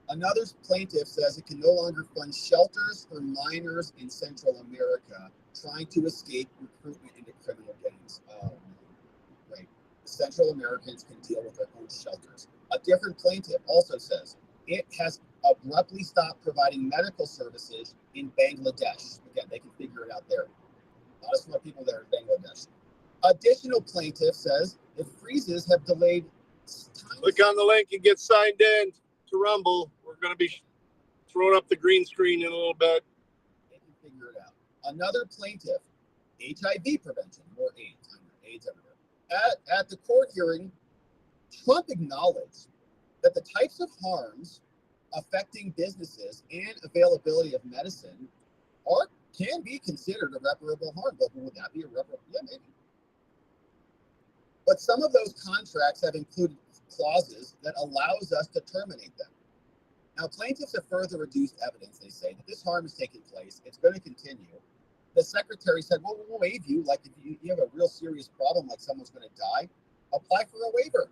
Another plaintiff says it can no longer fund shelters for minors in Central America trying to escape recruitment into criminal gangs. Oh, right. The Central Americans can deal with their own shelters. A different plaintiff also says it has abruptly stopped providing medical services in Bangladesh. Again, they can figure it out there. A lot of smart people there in Bangladesh. Additional plaintiff says it freezes have delayed. Click on the link and get signed in to Rumble. We're going to be throwing up the green screen in a little bit. They can figure it out. Another plaintiff, HIV prevention, more AIDS. AIDS everywhere. At the court hearing, Trump acknowledged that the types of harms affecting businesses and availability of medicine can be considered irreparable harm. But would that be irreparable? Yeah, maybe. But some of those contracts have included clauses that allows us to terminate them. Now, plaintiffs have further reduced evidence. They say that this harm is taking place. It's going to continue. The secretary said, well, we'll waive you. Like if you have a real serious problem, like someone's going to die, apply for a waiver.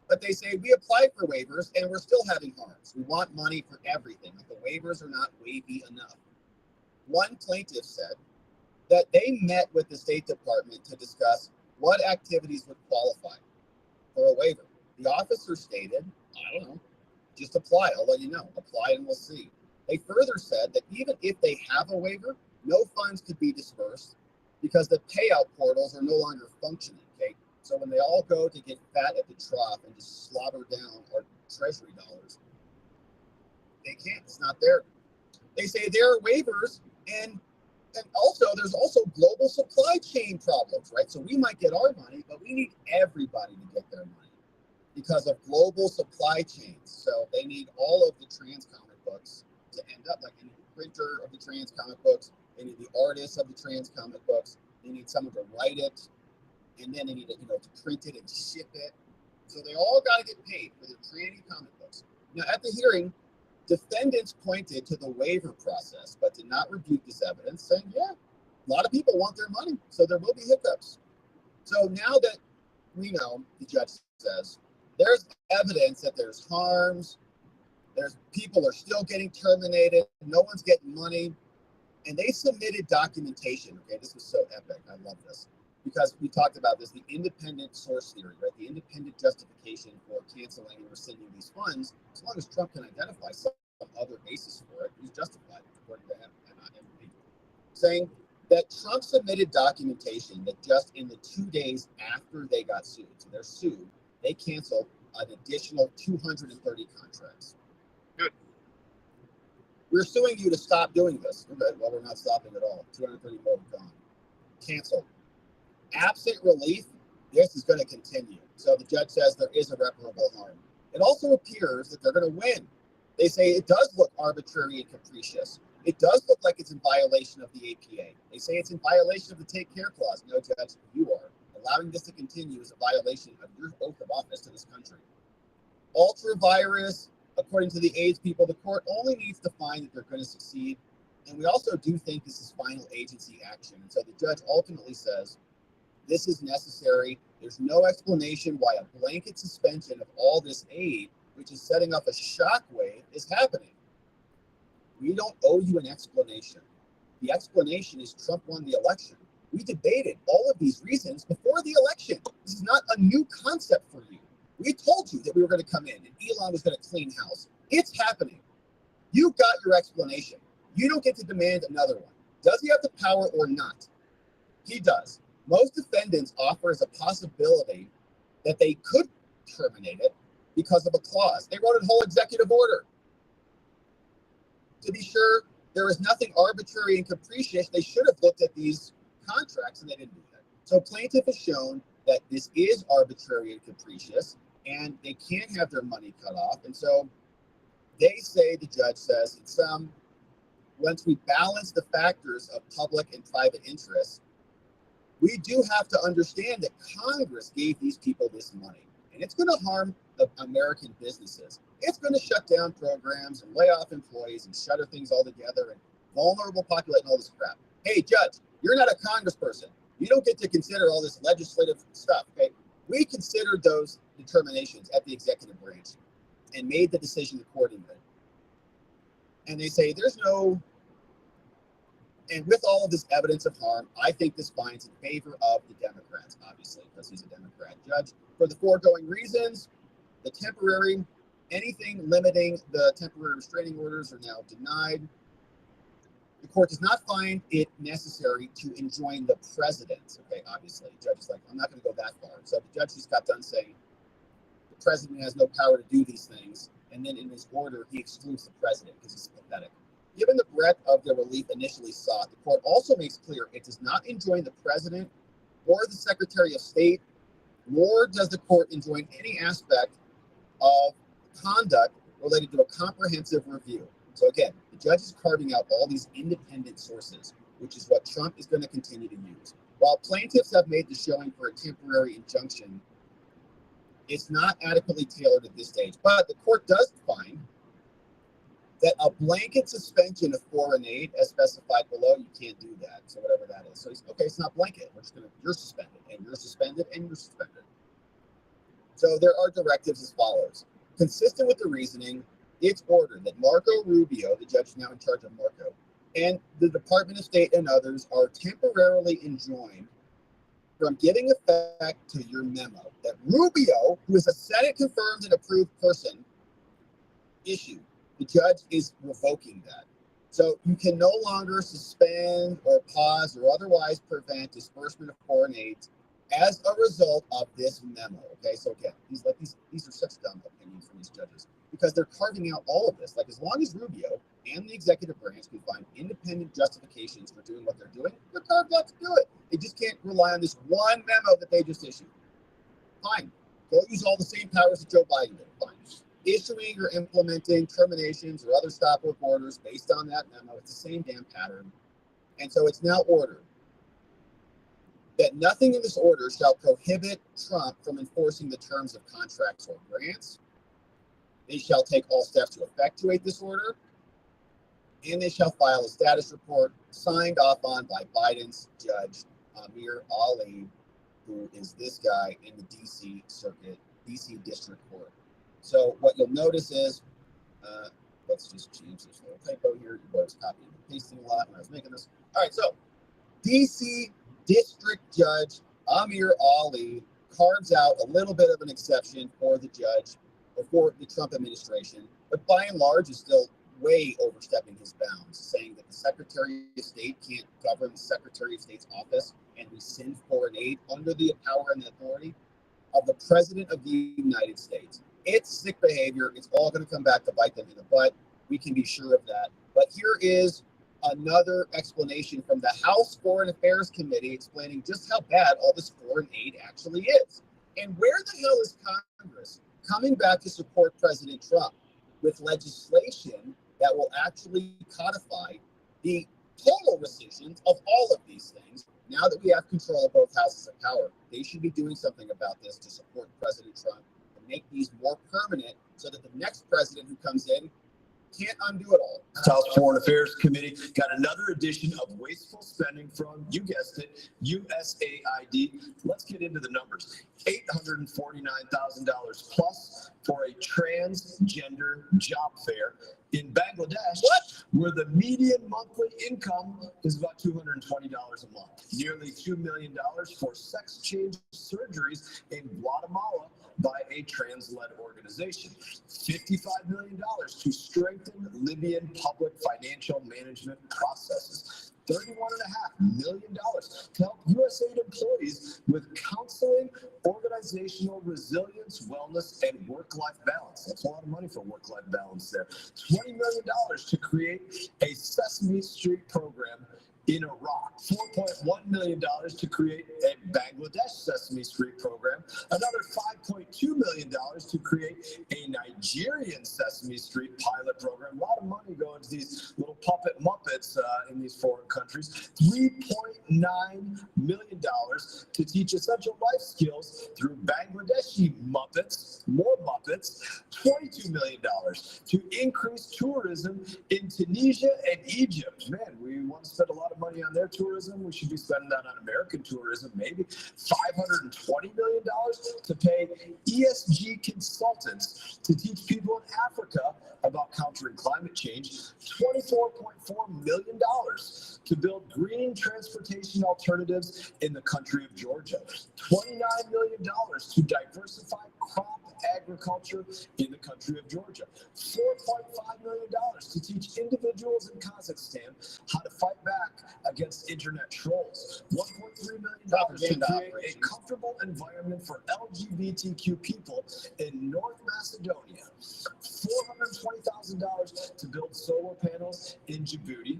But they say we apply for waivers and we're still having harms. We want money for everything. Like the waivers are not wavy enough. One plaintiff said that they met with the State Department to discuss what activities would qualify for a waiver. The officer stated, I don't know, just apply. I'll let you know. Apply and we'll see. They further said that even if they have a waiver, no funds could be dispersed because the payout portals are no longer functioning, okay? So when they all go to get fat at the trough and just slaughter down our treasury dollars, they can't, it's not there. They say there are waivers, and also there's also global supply chain problems, right? So we might get our money, but we need everybody to get their money because of global supply chains. So they need all of the trans comic books to end up, like they need the printer of the trans comic books, they need the artists of the trans comic books, they need someone to write it, and then they need to, to print it and ship it. So they all got to get paid for their tranny comic books. Now at the hearing, defendants pointed to the waiver process, but did not rebuke this evidence, saying, yeah, a lot of people want their money, so there will be hiccups. So now that we know, the judge says, there's evidence that there's harms, there's people are still getting terminated, no one's getting money, and they submitted documentation. Okay, this was so epic. I love this. Because we talked about this, the independent source theory, right? The independent justification for canceling and rescinding these funds, as long as Trump can identify some other basis for it, he's justified, according to him, saying that Trump submitted documentation that just in the 2 days after they got sued, so they're sued, they canceled an additional 230 contracts. Good. We're suing you to stop doing this. Well, we're not stopping at all. 230 more gone. Canceled. Absent relief, this is going to continue. So the judge says there is irreparable harm. It also appears that they're going to win. They say it does look arbitrary and capricious. It does look like it's in violation of the APA. They say it's in violation of the Take Care Clause. No, Judge, you are. Allowing this to continue is a violation of your oath of office to this country. Ultra-virus, according to the AIDS people, the court only needs to find that they're going to succeed. And we also do think this is final agency action. And so the judge ultimately says, this is necessary. There's no explanation why a blanket suspension of all this aid, which is setting up a shockwave, is happening. We don't owe you an explanation. The explanation is Trump won the election. We debated all of these reasons before the election. This is not a new concept for you. We told you that we were going to come in and Elon was going to clean house. It's happening. You got your explanation. You don't get to demand another one. Does he have the power or not? He does. Most defendants offer as a possibility that they could terminate it because of a clause. They wrote a whole executive order. To be sure, there is nothing arbitrary and capricious. They should have looked at these contracts and they didn't do that. So plaintiff has shown that this is arbitrary and capricious and they can't have their money cut off. And so they say, the judge says, once we balance the factors of public and private interests, we do have to understand that Congress gave these people this money, and it's going to harm American businesses. It's going to shut down programs and lay off employees and shutter things altogether and vulnerable population and all this crap. Hey, judge, you're not a congressperson. You don't get to consider all this legislative stuff, okay? We considered those determinations at the executive branch and made the decision accordingly. And they say there's no... And with all of this evidence of harm, I think this finds in favor of the Democrats, obviously, because he's a Democrat judge. For the foregoing reasons, anything limiting the temporary restraining orders are now denied. The court does not find it necessary to enjoin the president. Okay, obviously, the judge is like, I'm not going to go that far. So the judge just got done saying the president has no power to do these things. And then in his order, he excludes the president because it's pathetic. Given the breadth of the relief initially sought, the court also makes clear it does not enjoin the president or the secretary of state, nor does the court enjoin any aspect of conduct related to a comprehensive review. So again, the judge is carving out all these independent sources, which is what Trump is going to continue to use. While plaintiffs have made the showing for a temporary injunction, it's not adequately tailored at this stage. But the court does find that a blanket suspension of foreign aid, as specified below, you can't do that. So whatever that is. So he's okay, it's not blanket. You're suspended, and you're suspended, and you're suspended. So there are directives as follows. Consistent with the reasoning, it's ordered that Marco Rubio, the judge now in charge of Marco, and the Department of State and others are temporarily enjoined from giving effect to your memo that Rubio, who is a Senate confirmed and approved person, issued. The judge is revoking that. So you can no longer suspend or pause or otherwise prevent disbursement of foreign aid as a result of this memo. Okay, so again, these are such dumb opinions from these judges because they're carving out all of this. Like, as long as Rubio and the executive branch can find independent justifications for doing what they're doing, they're carved out to do it. They just can't rely on this one memo that they just issued. Fine, go use all the same powers that Joe Biden did. Fine. Issuing or implementing terminations or other stop work orders based on that memo. It's the same damn pattern. And so it's now ordered that nothing in this order shall prohibit Trump from enforcing the terms of contracts or grants. They shall take all steps to effectuate this order, and they shall file a status report signed off on by Biden's judge, Amir Ali, who is this guy in the DC Circuit, DC District Court. So what you'll notice is, let's just change this little typo here. I was copying and pasting a lot when I was making this. All right, so DC District Judge Amir Ali carves out a little bit of an exception for the judge or for the Trump administration, but by and large is still way overstepping his bounds, saying that the Secretary of State can't govern the Secretary of State's office and rescind foreign aid under the power and the authority of the President of the United States. It's sick behavior. It's all going to come back to bite them in the butt. We can be sure of that. But here is another explanation from the House Foreign Affairs Committee explaining just how bad all this foreign aid actually is. And where the hell is Congress coming back to support President Trump with legislation that will actually codify the total rescission of all of these things now that we have control of both houses of power? They should be doing something about this to support President Trump and make these more permanent so that the next president who comes in can't undo it all. House Foreign Affairs Committee got another edition of wasteful spending from, you guessed it, USAID. Let's get into the numbers. $849,000 plus for a transgender job fair in Bangladesh, where the median monthly income is about $220 a month. Nearly $2 million for sex change surgeries in Guatemala by a trans-led organization. $55 million to strengthen Libyan public financial management processes. $31.5 million to help USAID employees with counseling, organizational resilience, wellness, and work-life balance. That's a lot of money for work-life balance there. $20 million to create a Sesame Street program in Iraq, $4.1 million to create a Bangladesh Sesame Street program, another $5.2 million to create a Nigerian Sesame Street pilot program. A lot of money going to these little puppet Muppets in these foreign countries. $3.9 million to teach essential life skills through Bangladeshi Muppets, more Muppets. $22 million to increase tourism in Tunisia and Egypt. Man, we want to spend a lot of money on their tourism. We should be spending that on American tourism, maybe. $520 million to pay ESG consultants to teach people in Africa about countering climate change. $24.4 million to build green transportation alternatives in the country of Georgia. $29 million to diversify crop agriculture in the country of Georgia. $4.5 million to teach individuals in Kazakhstan how to fight back against internet trolls. $1.3 million to create a comfortable environment for LGBTQ people in North Macedonia. $420,000 to build solar panels in Djibouti.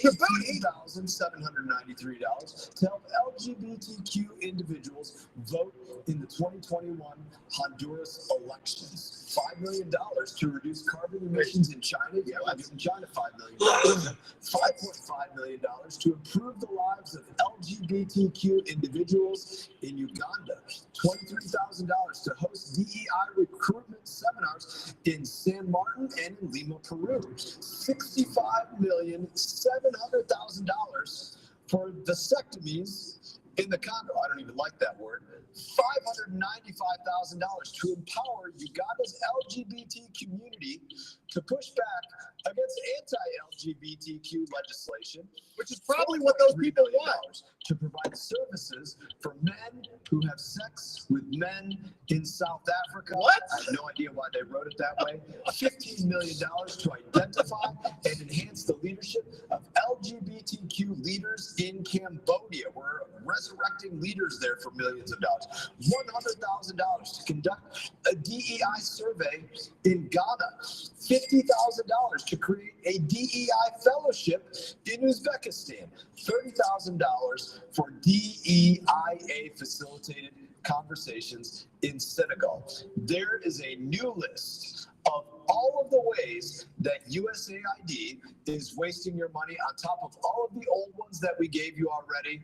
$18,793 to help LGBTQ individuals vote in the 2021 Honduras elections. $5 million to reduce carbon emissions in China. Yeah, I'm giving China $5 million. $5.5 million to improve the lives of LGBTQ individuals in Uganda. $23,000 to host DEI recruitment seminars in San Martin and in Lima, Peru. $65,700,000 for vasectomies in the Congo. I don't even like that word. $595,000 to empower Uganda's LGBT community to push back against anti-LGBTQ legislation, which is probably what those people $4.3 billion want. to provide services for men who have sex with men in South Africa. What? I have no idea why they wrote it that way. $15 million to identify and enhance the leadership of LGBTQ leaders in Cambodia. We're resurrecting leaders there for millions of dollars. $100,000 to conduct a DEI survey in Ghana. $50,000 to create a DEI fellowship in Uzbekistan. $30,000 for DEIA facilitated conversations in Senegal. There is a new list of all of the ways that USAID is wasting your money on top of all of the old ones that we gave you already.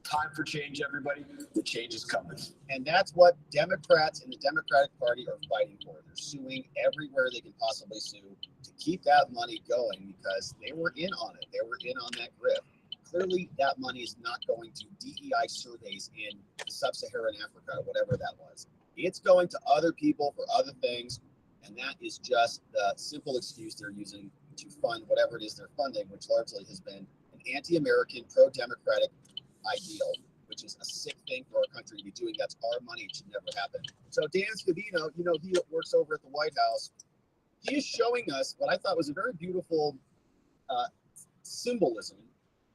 Time for change, everybody. The change is coming. And that's what Democrats in the Democratic Party are fighting for. They're suing everywhere they can possibly sue to keep that money going because they were in on it. They were in on that grift. Clearly, that money is not going to DEI surveys in sub-Saharan Africa, whatever that was. It's going to other people for other things, and that is just the simple excuse they're using to fund whatever it is they're funding, which largely has been an anti-American, pro-democratic ideal, which is a sick thing for our country to be doing. That's our money. It should never happen. So Dan Scavino, he works over at the White House. He is showing us what I thought was a very beautiful symbolism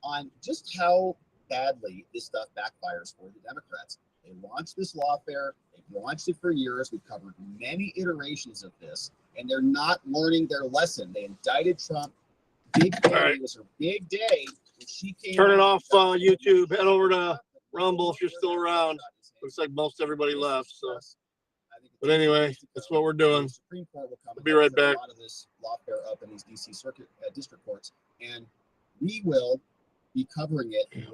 on just how badly this stuff backfires for the Democrats. They launched this lawfare. They've launched it for years. We've covered many iterations of this, and they're not learning their lesson. They indicted Trump. Big day. All right. It was her big day. When she came Turn it out. off, YouTube. Head over to Rumble if you're still around. Looks like most everybody left. So, but anyway, that's what we're doing. Supreme Court will come. We'll be right back. A lot of this lawfare up in these DC circuit district courts, and we will be covering it